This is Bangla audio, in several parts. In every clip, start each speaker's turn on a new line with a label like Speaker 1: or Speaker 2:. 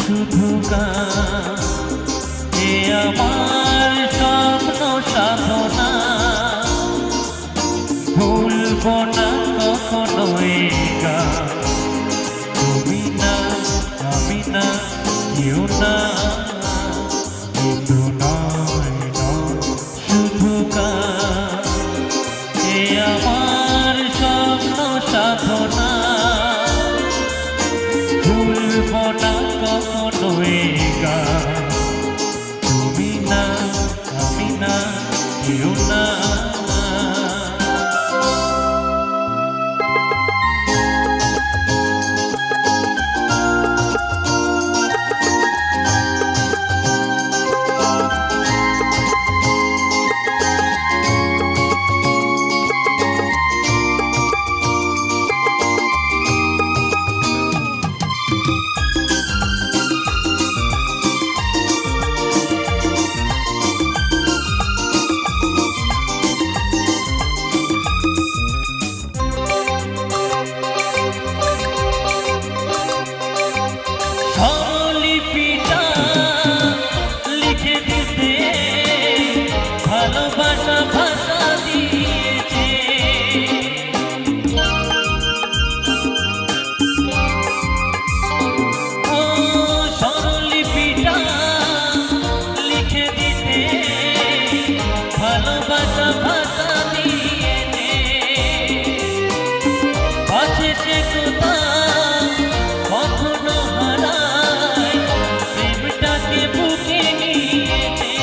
Speaker 1: শুধু গান এ আমার স্বপ্ন সাধনা, ভুলবো না কখনো এই গান। তুমি না আমি না কেউ না, কিন্তু নয় নয় শুধু গান এ আমার স্বপ্ন সাধনা, ভুলবো না কখনো এই গান। তুমি না আমি না কেউ না। ভালোবাসা ভাষা দিয়েছে, ও স্বরলিপিটা লিখে দিতে ভালোবাসা ভাষা দিয়েছে। আছে সে কোথা কখনো হারায়, প্রেমটাকে বুকে নিয়েছে।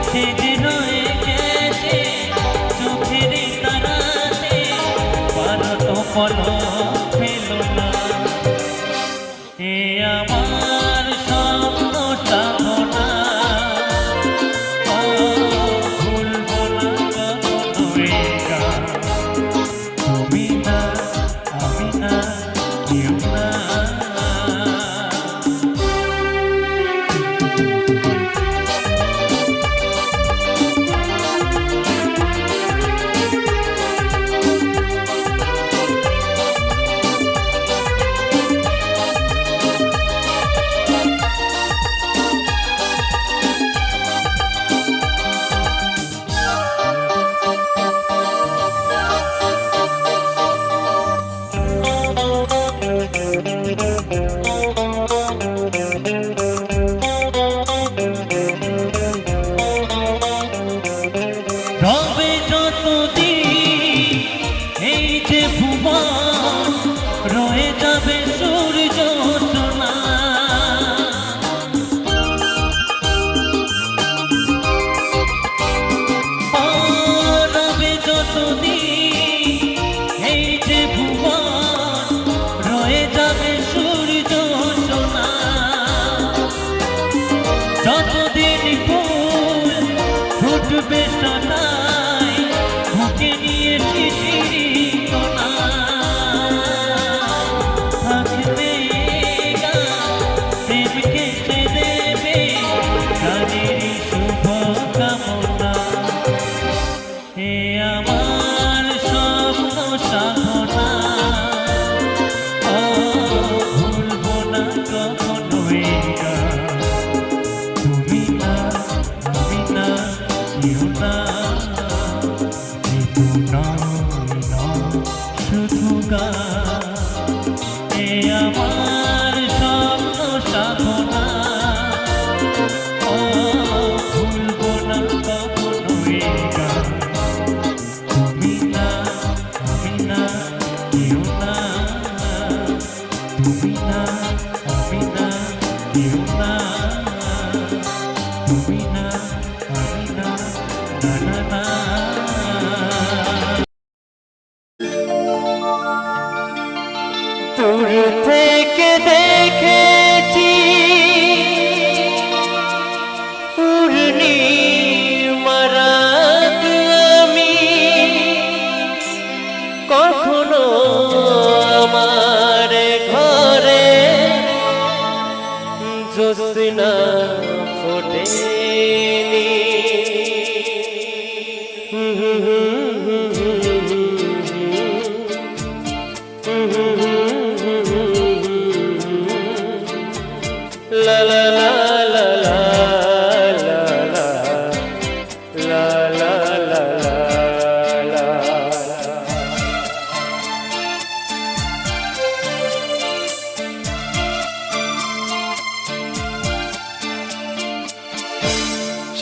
Speaker 1: সে যে রয়ে গেছে চোখের তারাতে, পারত পলক পেল না। এ আমার স্বপ্ন সাধনা, ও ভুলবো না কখনো এই গান। তুমি না আমি না কেউ না। রবে যতদিন এই যে ভুবন, রয়ে যাবে সূর্য সোনা। ও রবে যতদিন এই যে ভুবন, রয়ে যাবে সূর্য সোনা। যতদিন ফুল ফুটবে সোনায়, বুকে নিয়ে শিশিরি কোনা। থাকবে গান প্রেমকে সে দেবে গানের শুভ কামনা। এ আমার স্বপ্ন সাধনা, ও ভুলবো না কখনো এই গান। তুমি না আমি না কেউ না, কিন্তু নয় নয় শুধু গান এ আমার স্বপ্ন সাধনা, ও ভুলবো না কখনো এই গান। তুমি না আমি না কেউ না, তুমি না আমি না কেউ না, তুমি না আমি না না না না।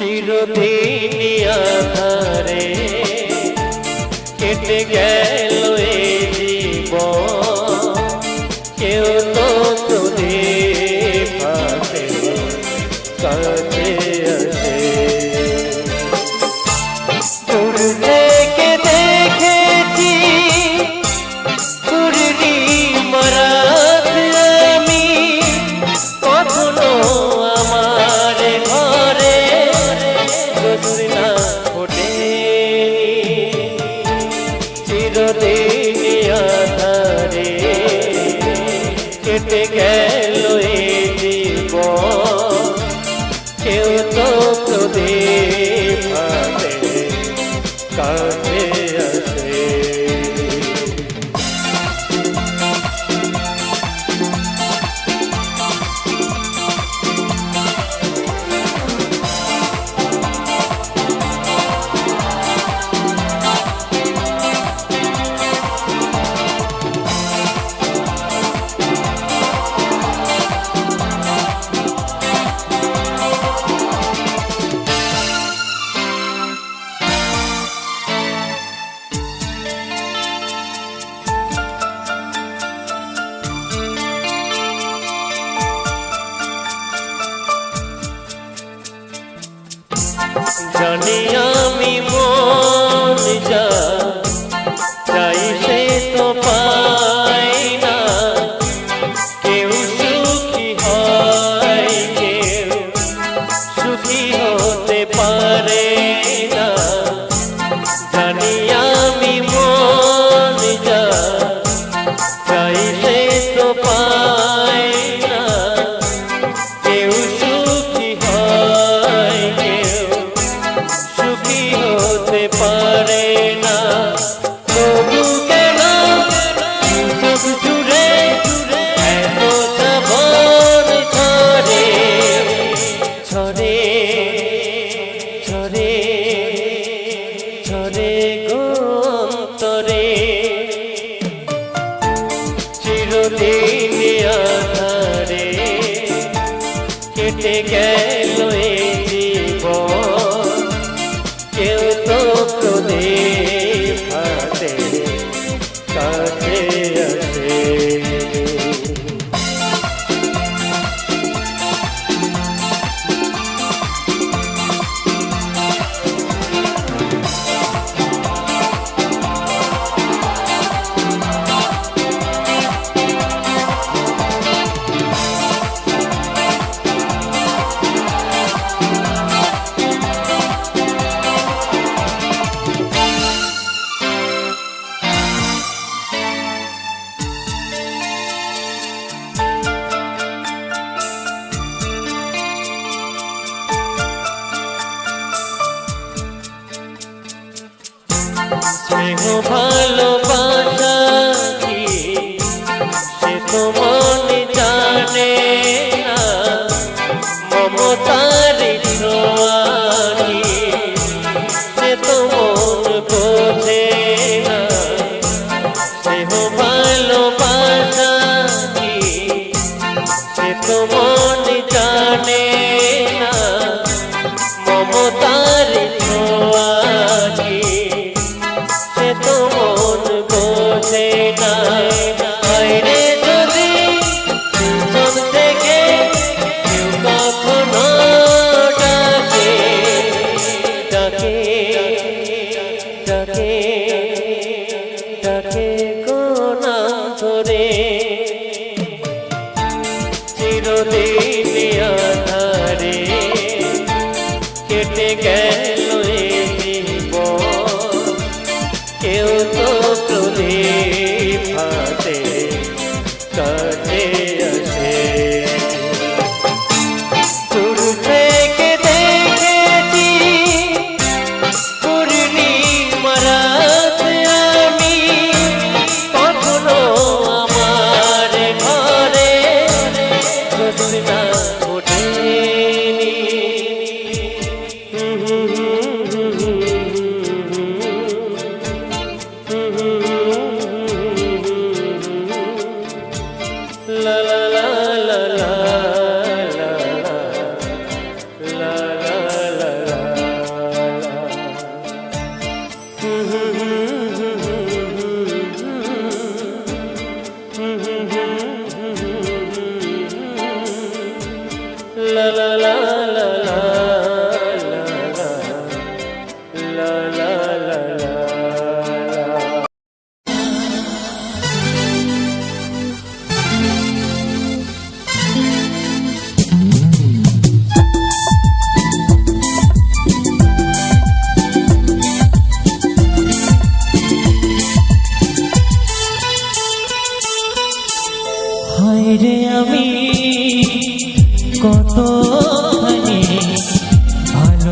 Speaker 2: চিরদিন আধারে কেটে গেল এই জীবন, কেউ তো তোদের পাশে কাছে আসে। দূর থেকে দেখেছি পূর্ণিমার রাত আমি, কখনো আমার ঘরে জ্যোৎস্না ফোটেনি। চিরদিন আধারে কেটে গেল এই জীবন, কেউ তো তোদের পাশে কাছে আসে। জানি আমি মন যা চাই সে তো পাই না, কেউ সুখী হয় কেউ সুখী হতে পারে না। জানি আমি মন যা চাই সে তো পাই না, কেউ সুখী হয় কেউ সুখী হতে পারে না। তবু কেন চোখ জুড়ে এতটা বন ছড়ে ছড়ে ছড়ে ছড়ে গো অন্তরে। চিরদিন আধারে কেটে গেল এই জীবন, কেউ তো তোদের হাতে কাছে আসে। স্নেহ ভালোবাসা কি সে তো মন জানে না, মমতার ছোঁয়া কি সে তো মন বোঝে না। স্নেহ ভালোবাসা কি সে তো মন জানে না, মমতার ছোঁয়া কি সে তো মন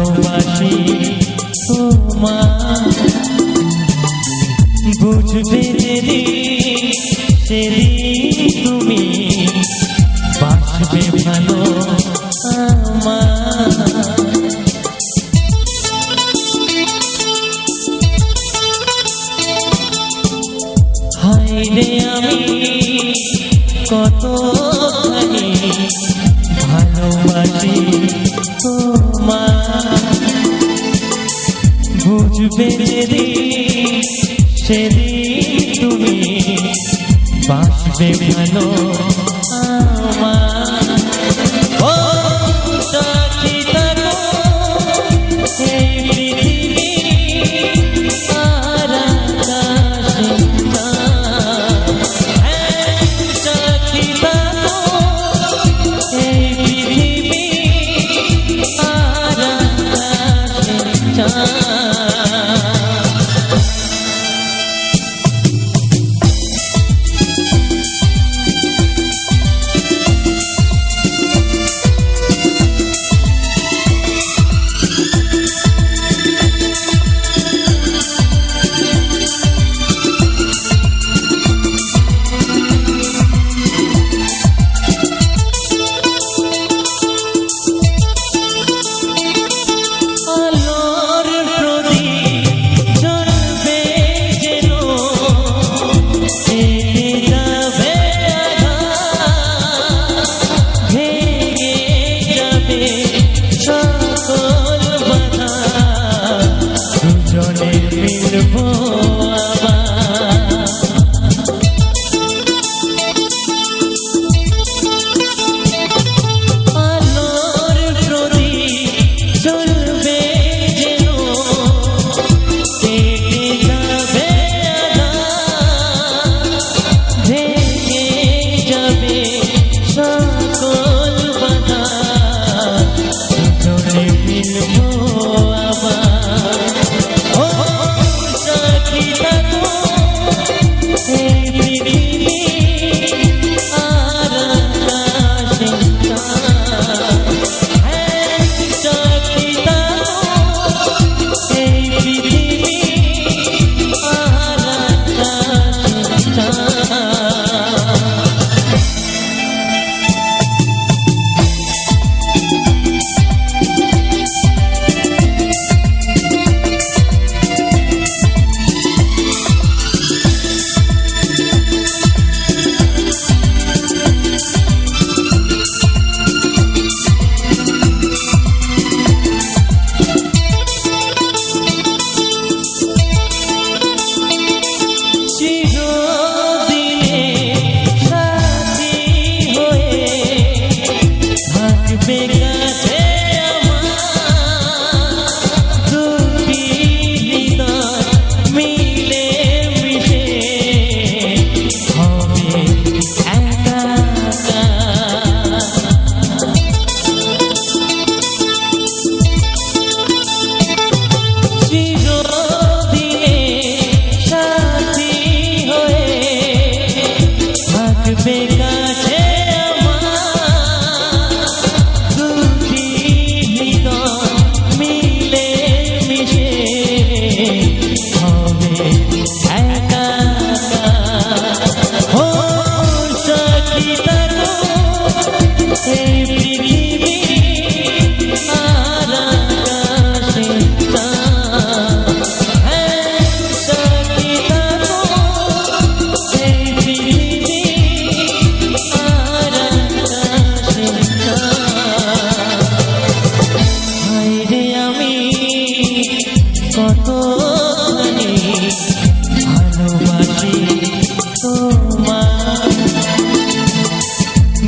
Speaker 1: ভালোবাসি তোমার বুঝবে যেদিন সেদিন তুমি বাসবে ভালো আমার হায়রে আমি কতখানি ভালোবাসি তোমার বুঝবে যেদিন সেদিন তুমি বাসবে ভালো আমার ও সাথী থাকো এই পৃথিবী আর আকাশে সাথী থাকো এই পৃথিবী আর আকাশে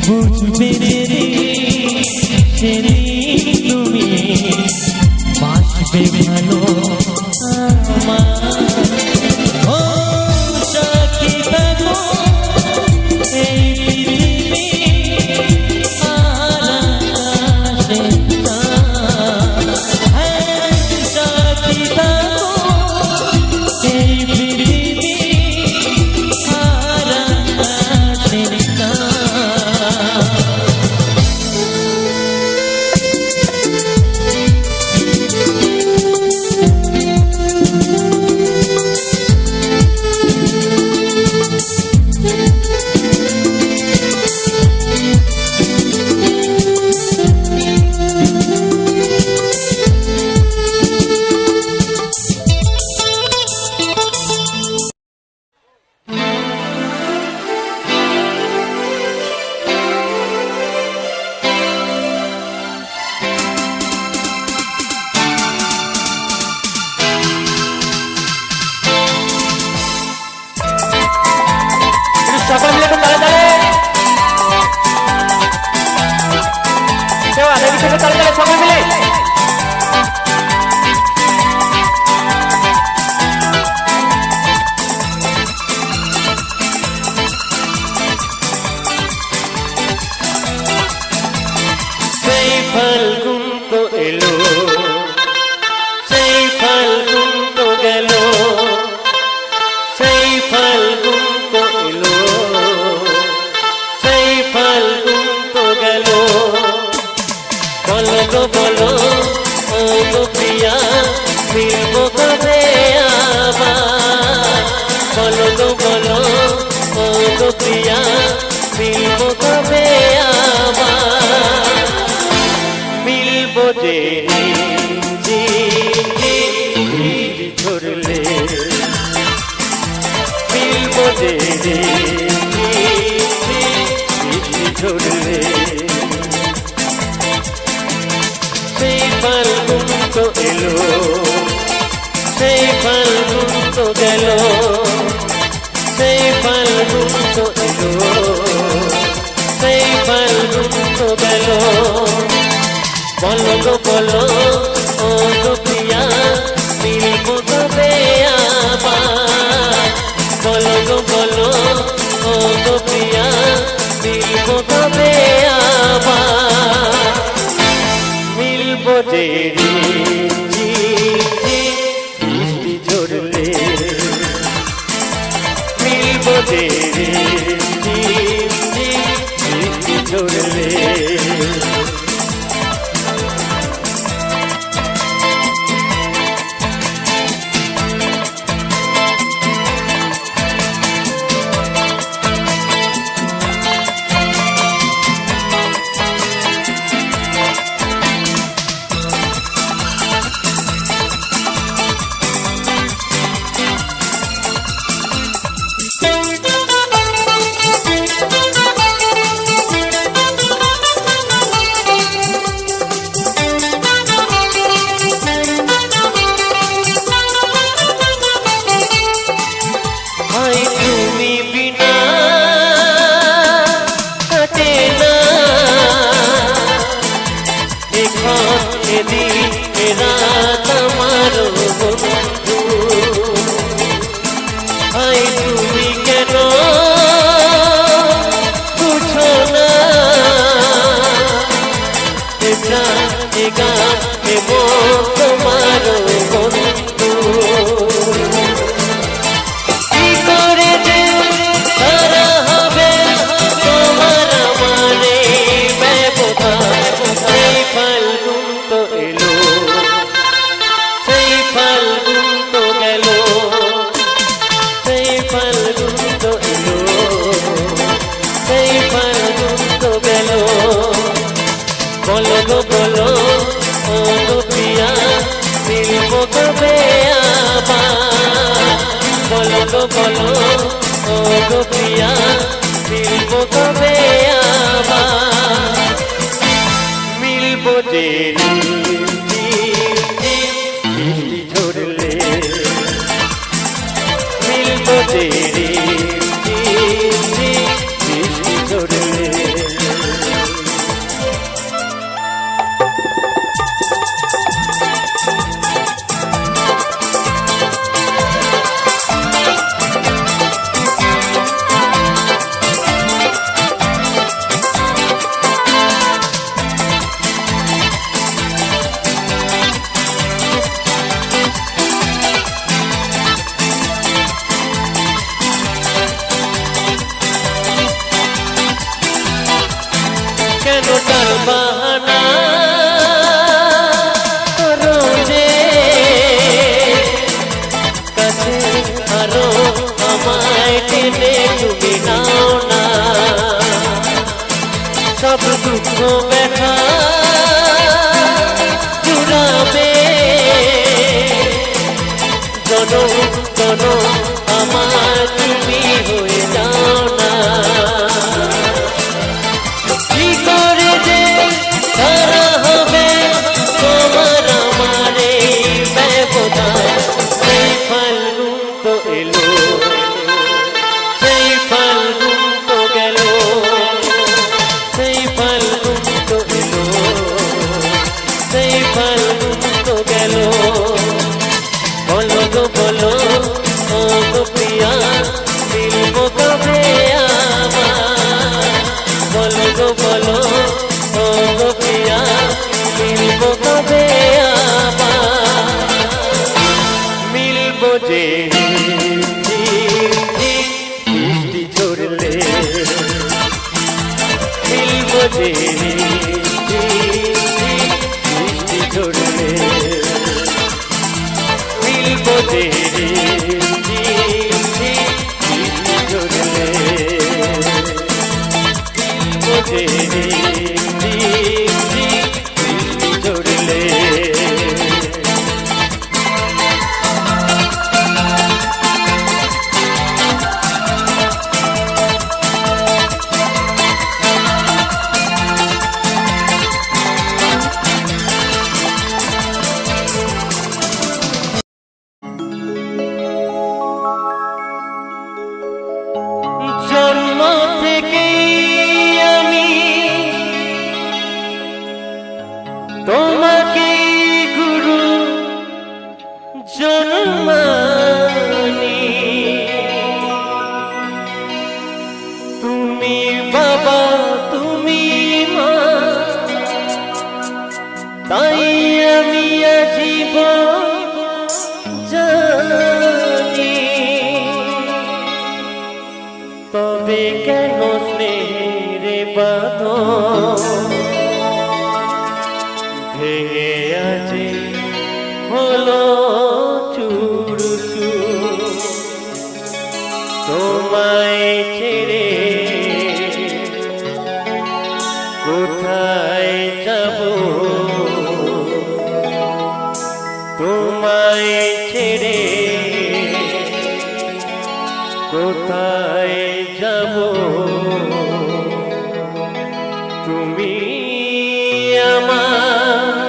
Speaker 1: বুঝবে সেদিন তুমি বাসবে ভালো আমার ও সাথী থাকো এই পৃথিবী আর আকাশে সাথী থাকো
Speaker 2: বলো ও গো প্রিয়া মিলবো কবে আবার বলো ও গো প্রিয়া মিলবো কবে আবার মিলবো যে ঝরলে মিলবো যে ঝরলে সেই ফাল্গুন তো এলো সেই ফাল্গুন তো গেল সেই ফাল্গুন তো এলো সেই ফাল্গুন তো গেল বলো ও গো প্রিয়া মিলবো কবে আবার বলো ও গো প্রিয়া মিলবো কবে আবার মিলবো যে বৃষ্টি ঝরলে মিলবো যে বৃষ্টি ঝরলে তুমি বিনা কাটে না এখন এদিন রাত আমার বন্ধু হাই তুমি কেন বুঝো না তোমার বন্ধু বলো ও গো প্রিয়া মিলবো কবে আবার বলো ও গো প্রিয়া মিলবো কবে আবার মিলবো যে বৃষ্টি ঝরলে মিলবো যে বৃষ্টি ঝরলে কেন টাল বাহানা করো যে কাছে আরো আমায় টেনে তুমি নাও না সব দুঃখ ব্যথা জুড়াবে জনম আমার তুমি হয়ে যাও না বলো ও গো প্রিয়া মিলবো বাঁধন ভেঙে আছে হলো চূড় চূড়। তোমায় ছেড়ে কোথায় যাব, তোমায় ছেড়ে কোথায় যাব, তুমি আমার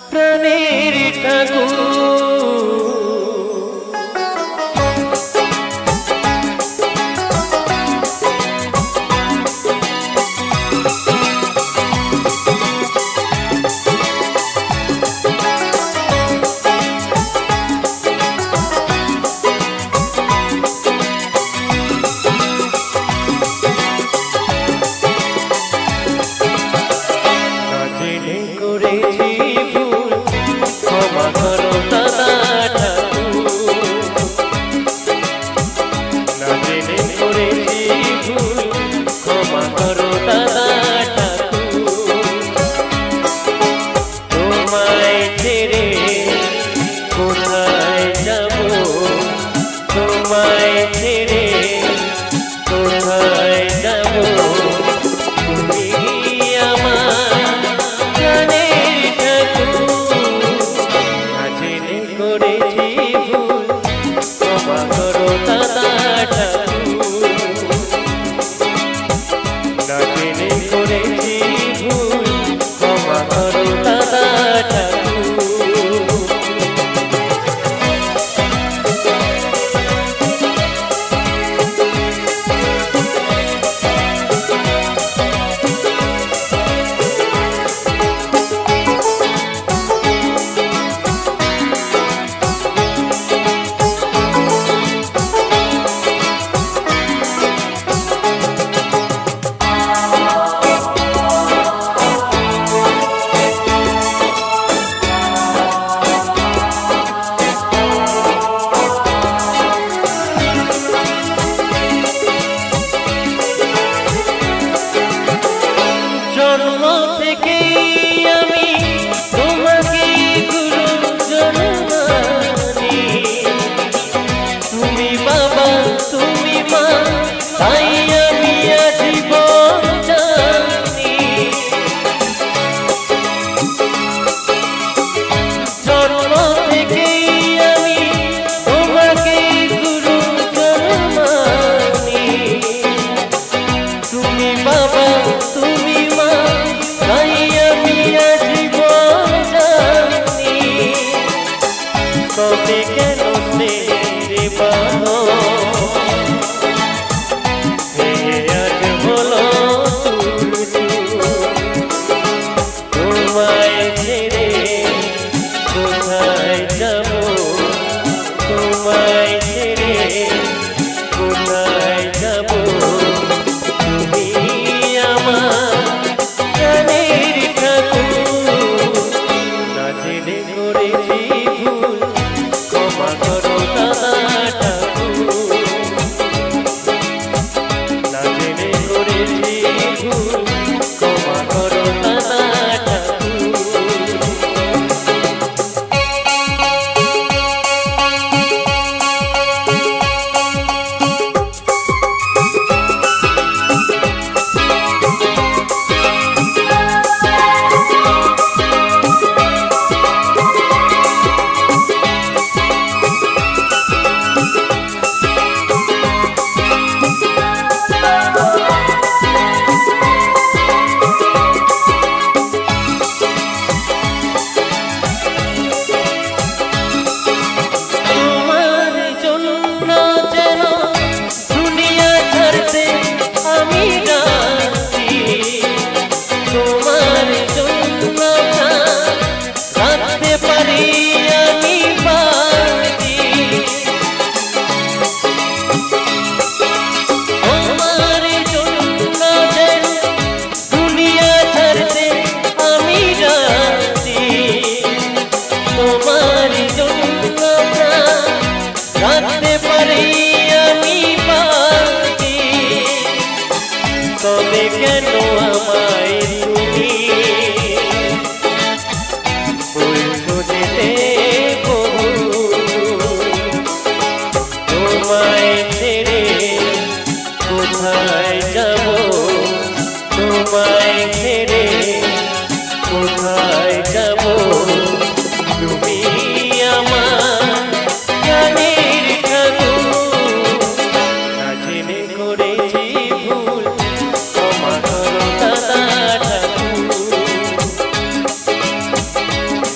Speaker 2: প্রাণের ঠাকুর। বলছো যেতে বহু, তোমায় ছেড়ে কোথায় যাব, তোমায় ছেড়ে কোথায় যাব, তুমি আমার প্রাণের ঠাকুর, না জেনে করেছি ভুল, ক্ষমা করো দাদা ঠাকুর,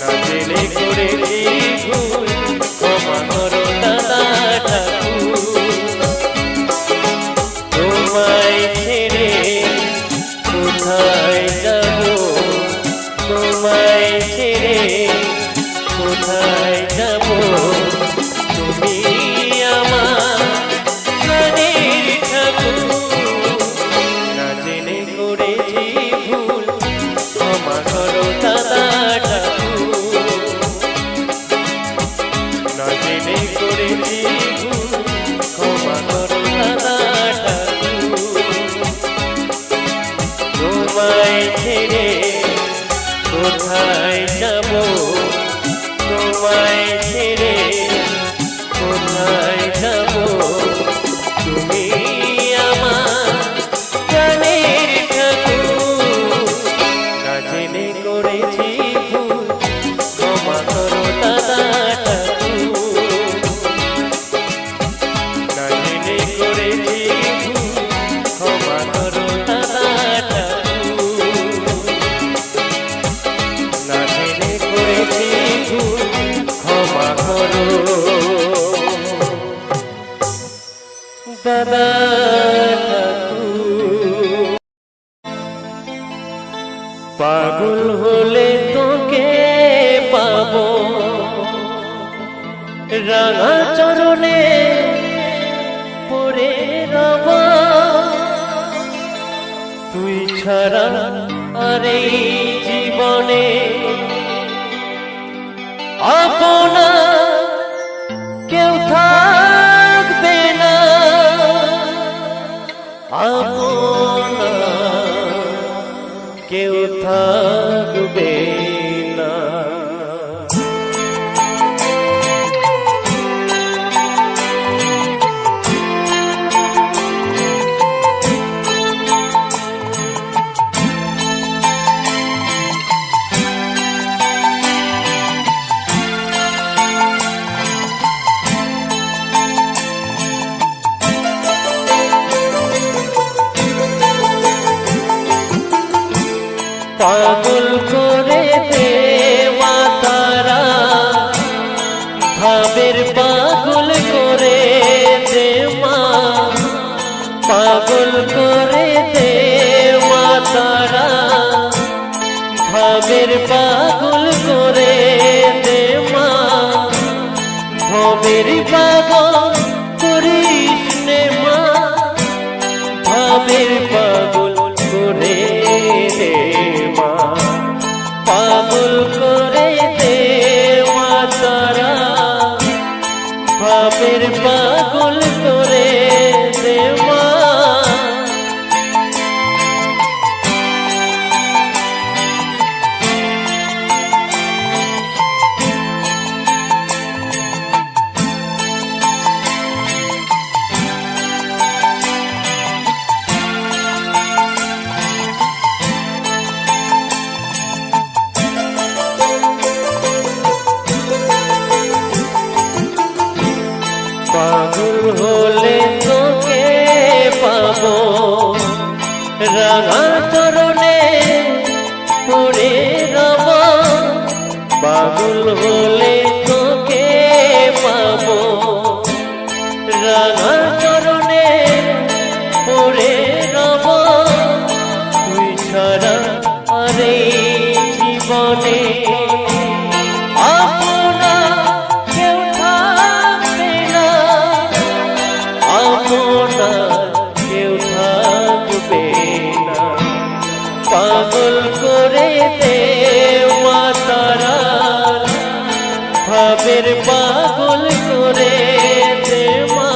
Speaker 2: না জেনে করেছি ভুল, ক্ষমা করো দাদা ঠাকুর, তোমায় ছেড়ে কোথায় যাব, তোমায় ছেড়ে কোথায় যাব, তুমি আমার প্রাণের ঠাকুর, না জেনে করেছি ভুল, ক্ষমা করো দাদা ঠাকুর, না জেনে করেছি ভুল, ক্ষমা করো দাদা ঠাকুর, তোমায় ছেড়ে কোথায় যাব, তোমায় ছেড়ে কোথায় যাব, তুমি আমার প্রাণের ঠাকুর, না জেনে করেছি ভুল, ক্ষমা করো দাদা ঠাকুর, না জেনে করেছি ভুল, ক্ষমা করো দাদা ঠাকুর, না জেনে করেছি ভুল, ক্ষমা করো দাদা ঠাকুর। পাগল হলে তোকে পাবো রাঙা চরণে পড়ে রব, তুই ছাড়া আর এই জীবনে আপনা কেউ থাকবে না, আপনা কেউ থাকবে না। পাগল করে দেওয়া তারা, ভাবের পাগল করে দে মা, পাগল করে দেওয়া তারা, ভাবের পাগল করে দে মা, ভবের পাগল করিস নে মা, ভাবের পাগল করে দে মা, পাগল করে দে মা তারা, ভাবের পাগল করে দে মা। পাগল হলে তোকে পাবো রাঙা চরণে পড়ে রব, পাগল হলে তোকে পাবো রাঙা চরণে পড়ে রব, তুই ছাড়া আর এই জীবনে আপনা কেউ থাকবে না, আপনা কেউ থাকবে না, পাগল করে দে মা তারা, ভাবের পাগল করে দে মা,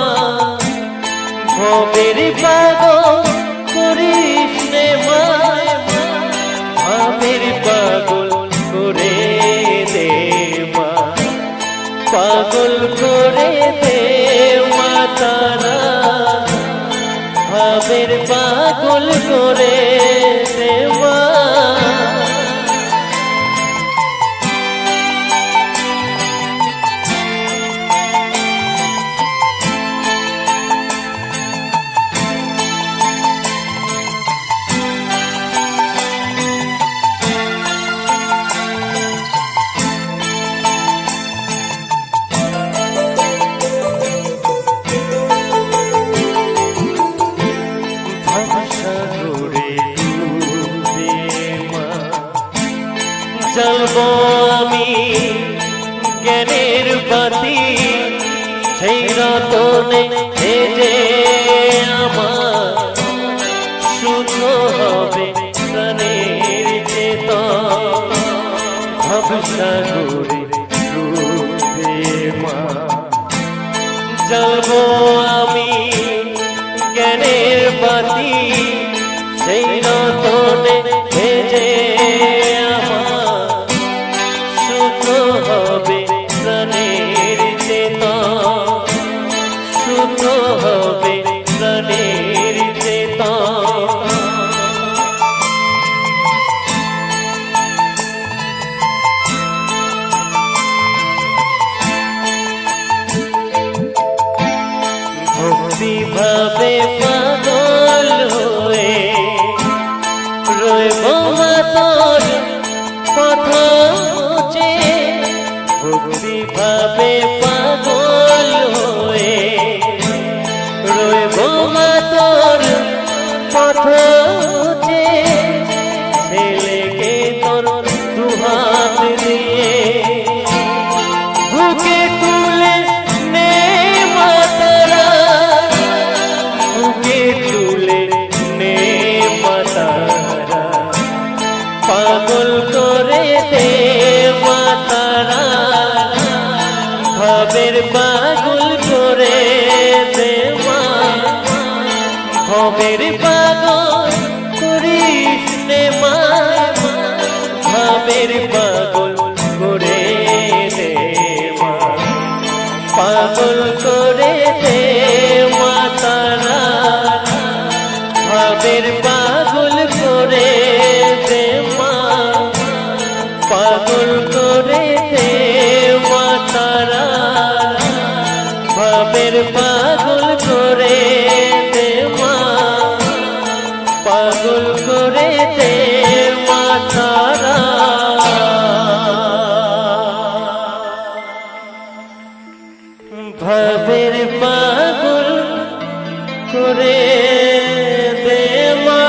Speaker 2: ভবের পাগল করিস নে মা, ভাবের পাগল করে দে পাগল করে দে মাতারা, ভাবের পাগল করে দে মা। জ্বলবো আমি জ্ঞানের বাতি, সেই রতনে যে আমার শুদ্ধ হবে প্রাণের চেতন। ভবসাগরে ডুবে মা জ্বলবো আমি জ্ঞানের বাতি, সেই রতনে যে হবে প্রাণের চেতন, শুদ্ধ হবে প্রাণের চেতন। ভক্তি ভাবে পাগল হয়ে রইব মা তোর কথা, ভক্তি ভাবে পাগল হয়ে রইব মা তোর পথ, ছেলেকে তোর দুহাত দিয়ে বুকে তুলে নে মাতারা, বুকে তুলে নে মাতারা, পাগল করে দে মাতারা, ভাবের পাগল করে দে মা। ভাবের পাগল করিস নে মা, ভাবের পাগল করে দে মা, পাগল করে দে মাতারা, ভাবের পাগল করে দে মা, পাগল করে দে মাতারা, ভাবের পাগল করে দে মা, পাগল করে দে মাতারা। ভাবের পাগল করে দে মা।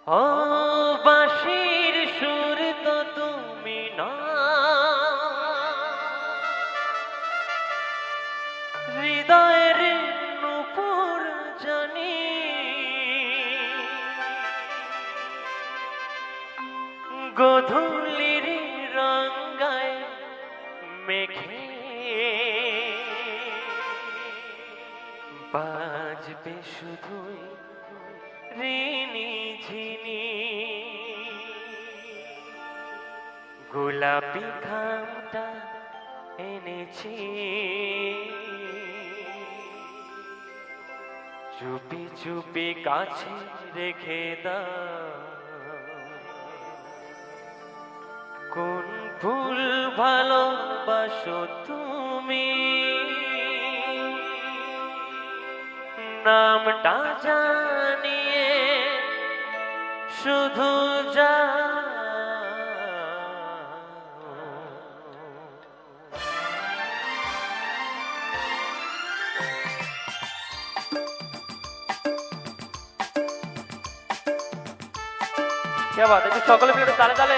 Speaker 2: ও বাঁশির সুর তো তুমি না, হৃদয়ের নূপুর জানি, গোধূলির রঙ্গায় মেঘে বাজবে শুধুই ঋণী ঝিনি, গোলাপি খামটা এনেছি চুপি চুপি কাছে রেখে দাও, কোন ফুল ভালোবাসো তুমি, নামটা জানিয়ে শুধু যা। क्या बात है, সকলে মিলে তালে তালে।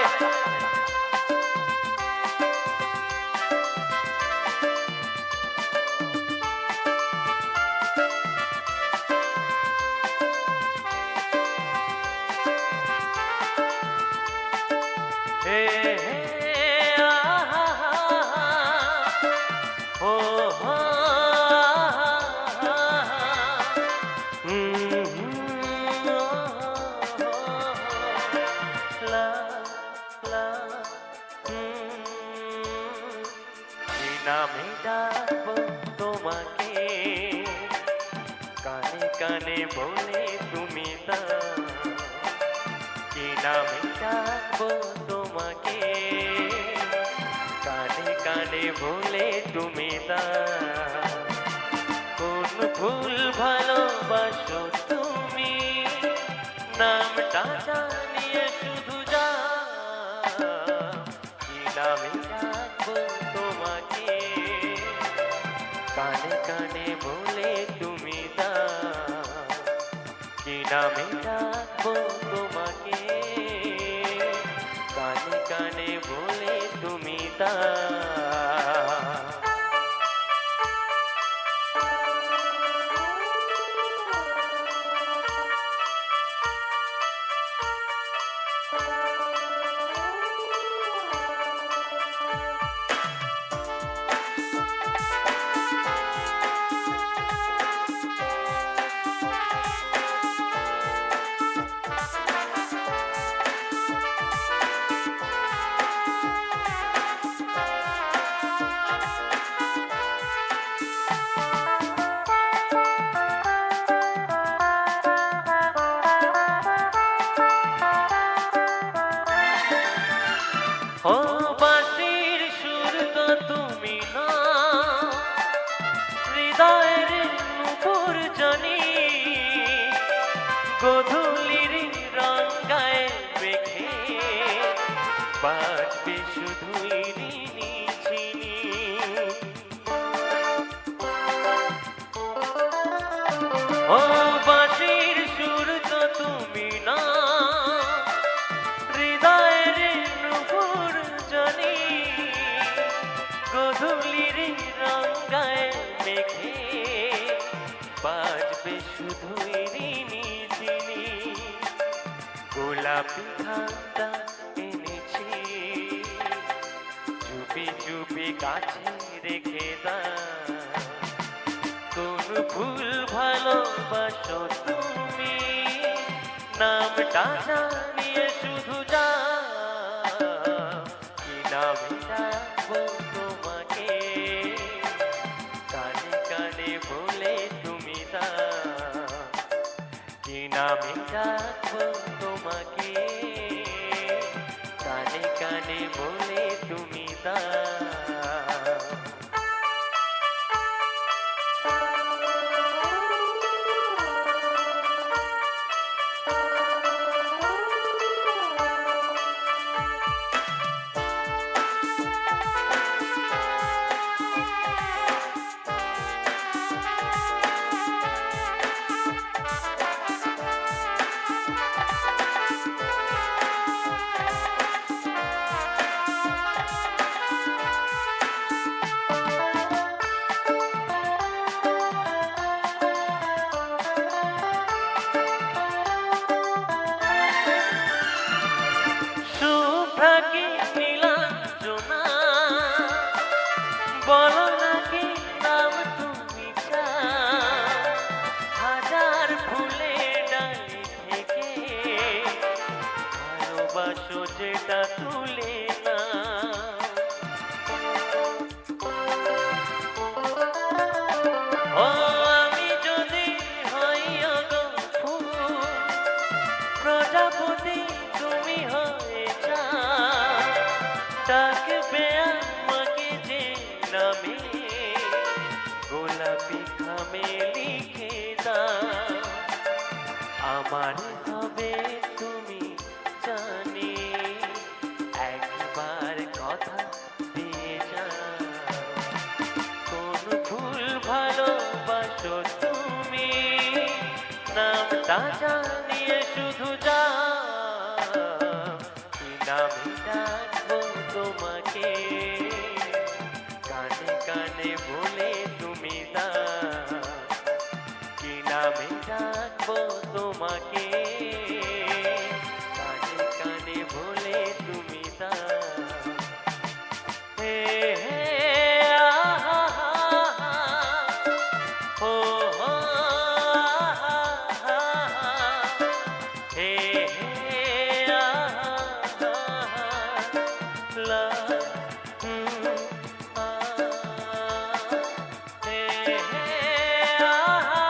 Speaker 2: কানে বলে তুমি তা কি নামে ডাকবো তোমাকে কানে কানে বলে তুমি তা কোন ভুল ভালোবাসো তুমি নামটা জানিয়ে শুধু যা কি নামে ডাকবো তোমাকে কানে কানে বলে তুমি তা কি নামে ডাকবো তোমাকে কানে কানে বলে তুমি তা ও বাঁশির সুর তো তুমি না হৃদয়ের নূপুর জানি গধূলির রং গায়ে মেখে বাজবে শুধুই ঋণী চিনি ও বাঁশির সুর তো তুমি না হৃদয়ের নূপুর জানি গধূলির রং গায়ে মেঘে বাজবে শুধুই ঋণী চিনি গোলাপি ঠান্ডা এনেছি চুপি চুপি কাছে রেখে দা কোন ভুল ভালোবাসো তুমি নামটা জানিয়ে শুধু যা কি নামে ডাকবো তোমাকে কানে কানে বলে তুমি তা কি নামে ডাকবো তোমাকে কানে কানে বলে তুমি তা শুভ্রাকে নীলাঞ্জনা বলো নাকি নাম তুমি হাজার ফুলের ডালি থেকে ভালোবাসো যেটা তুলে না ও আমি যদি হই গো ফুল প্রজাপতি তুমি হয়ে যা ডাকবে আমাকে যে নামে গোলাপি খামে লিখে দা আমার হবে তুমি জানি একবার কথা দিয়ে যা কোন ভুল ভালোবাসো তুমি নামটা জানিয়ে শুধু যা কি নামে ডাকবো তোমাকে কানে কানে বলে তুমি তা কি নামে ডাকবো তোমাকে কানে কানে বলে তুমি তা হে হে আহা ও হো হে হে আহা লা হে হে আহা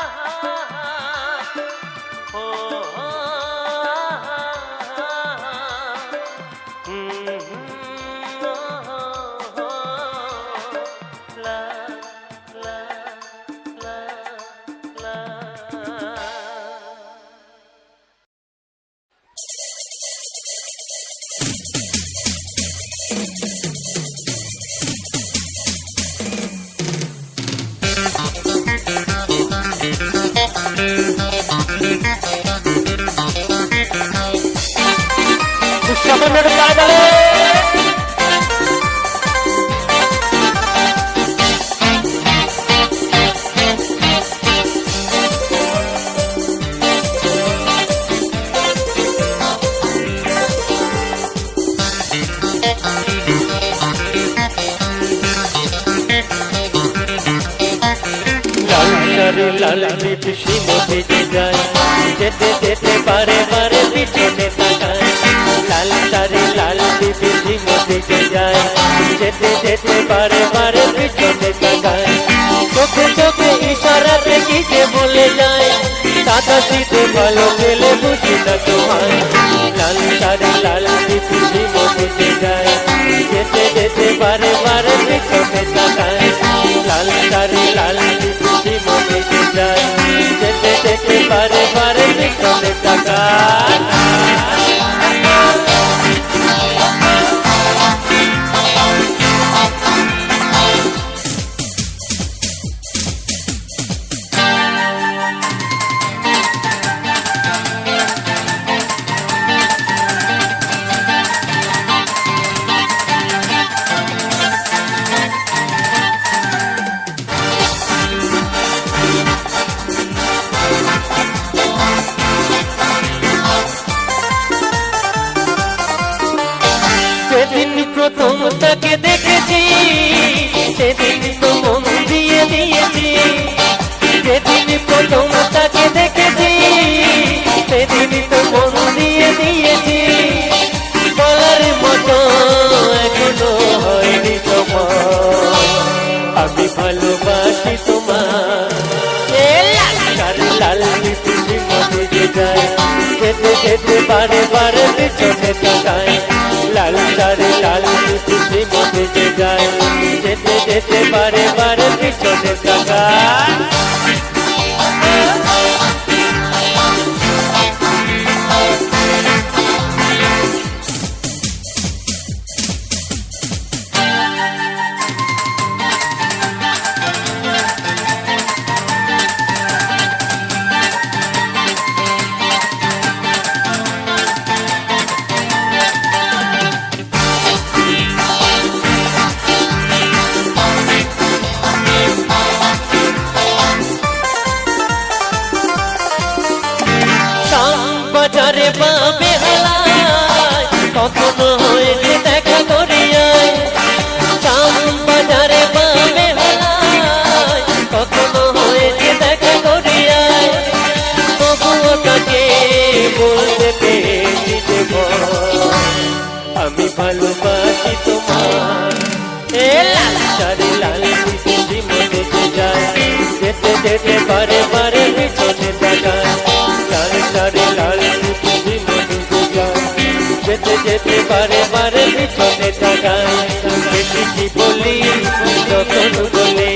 Speaker 2: শাড়ি লাল লিপসি মতে যায় যেতে যেতে বারে বারে পিছনে তাকায় লাল শাড়ি লাল লিপসি মতে যায় যেতে যেতে বারে বারে পিছনে তাকায় চোখে চোখে ইশারাতে কি যে বলে যায় সাদা শীতে ভালো গেলে বুঝি না তোমায় লাল শাড়ি লাল লিপসি মতে যায় যেতে যেতে বারে বারে পিছনে তাকায় লাল শাড়ি লাল লিপসি মতে যায় যেতে যেতে বারে বারে পিছনে তাকায় সেদিন প্রথম তাকে দেখেছি সেদিন তো মন দিয়ে দিয়েছি সেদিন প্রথম তাকে দেখেছি সেদিন তো মন দিয়ে দিয়েছি বলার মতো এখনো হয়নি তোমার আমি ভালোবাসি তোমার লাল লিপসি মতে যায় যেতে যেতে বারে বারে পিছনে তাকায় লাল শাড়ি লাল লিপসি মতে যায় যেতে যেতে বারে বারে পিছনে তাকায় বাজারে বাবে হালায় কখনো হয়েছে দেখা করিয়ায় শাম বাজারে বাবে হালায় কখনো হয়েছে দেখা করিয়ায় তবুও তাকে বলতে পেরেছি যে আমি ভালোবাসি তোমার লাল শাড়ি লাল লিপসি মতে যায় যেতে যেতে বারে বারে পিছনে তাকায় লাল শাড়ি লাল লিপসি মতে যায় যেতে যেতে বারে বারে পিছনে তাকায় বেশি কি বলি যখন বলি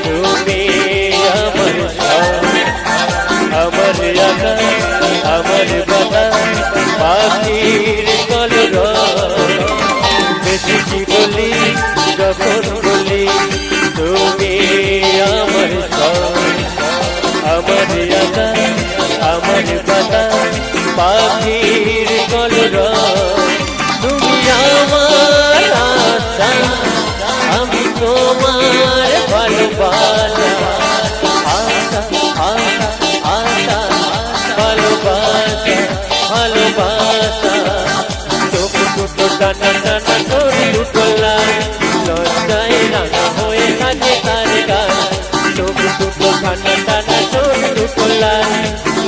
Speaker 2: তুমি আমার আমার রাধা আমার বাধা পাখির কলর বেশি কি বলি যখন বলি তুমি আমার আমার রাধা আমার বাধা পাখির কলর তুমি আমার আশা আমি তোমার ভালোবাসা আশা আশা আশা ভালোবাসা ভালোবাসা চোখ দুটো টানা টানা করে দুটো লাল লজ্জায় রাঙা হয়ে থাকে তার গান চোখ দুটো টানা টানা করে দুটো লাল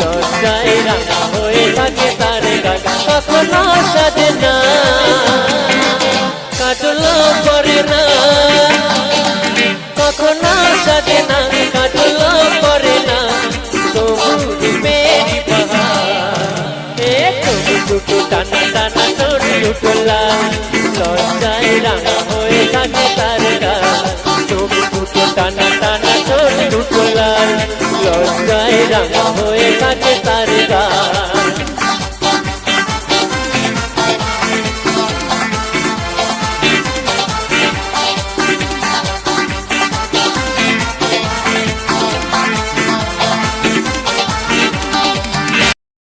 Speaker 2: লজ্জায় রাঙা হয়ে থাকে তার গান কখনো সাজে না কাটলো করে না কখনো সাজে না কাটলো করে না তবু মেরি দুটো টানা টানা করে দুটো লাল লজ্জায় রাঙা হয়ে থাকে তার গান চোখ দুটো টানা টানা করে দুটো লাল লজ্জায় রাঙা হয়ে থাকে তার